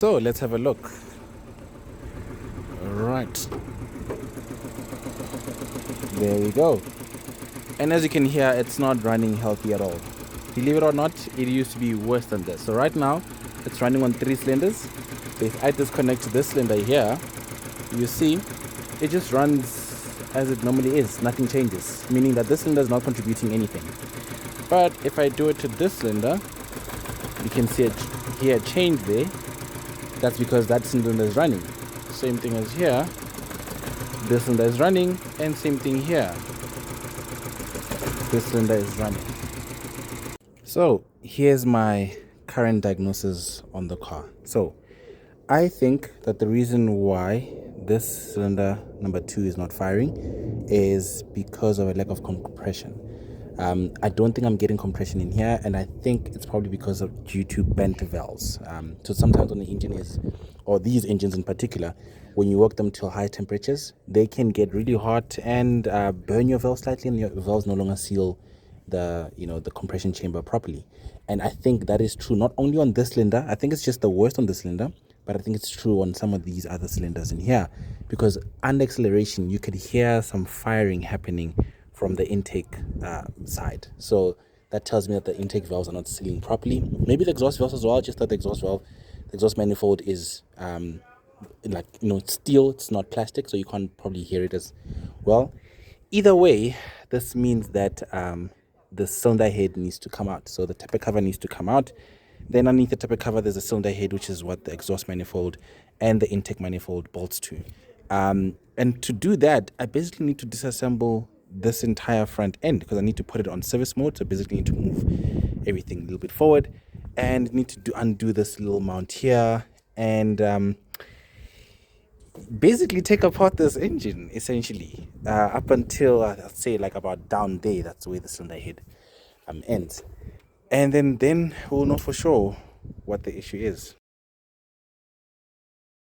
So let's have a look. All right, there we go. And as you can hear, it's not running healthy at all. Believe it or not, it used to be worse than this. So right now, it's running on 3 cylinders. So if I disconnect this cylinder here, you see, it just runs as it normally is. Nothing changes, meaning that this cylinder is not contributing anything. But if I do it to this cylinder, you can see it here, a change there. That's because that cylinder is running. Same thing as here. This cylinder is running, and same thing here. This cylinder is running. So here's my current diagnosis on the car. So I think that the reason why this cylinder number 2 is not firing is because of a lack of compression. I don't think I'm getting compression in here, and I think it's probably because of due to bent valves. So sometimes when the engine is, or these engines in particular, when you work them to high temperatures, they can get really hot and burn your valve slightly, and your valves no longer seal the compression chamber properly. And I think that is true not only on this cylinder. I think it's just the worst on this cylinder, but I think it's true on some of these other cylinders in here, because under acceleration you could hear some firing happening from the intake side. So that tells me that the intake valves are not sealing properly. Maybe the exhaust valves as well, just that the exhaust manifold is steel, it's not plastic, so you can't probably hear it as well. Either way, this means that the cylinder head needs to come out. So the taper cover needs to come out. Then underneath the taper cover, there's a cylinder head, which is what the exhaust manifold and the intake manifold bolts to. And to do that, I basically need to disassemble this entire front end, because I need to put it on service mode. So basically need to move everything a little bit forward, and need to undo this little mount here, and basically take apart this engine essentially, up until I'd say like about down there. That's where the cylinder head ends, and then we'll know for sure what the issue is.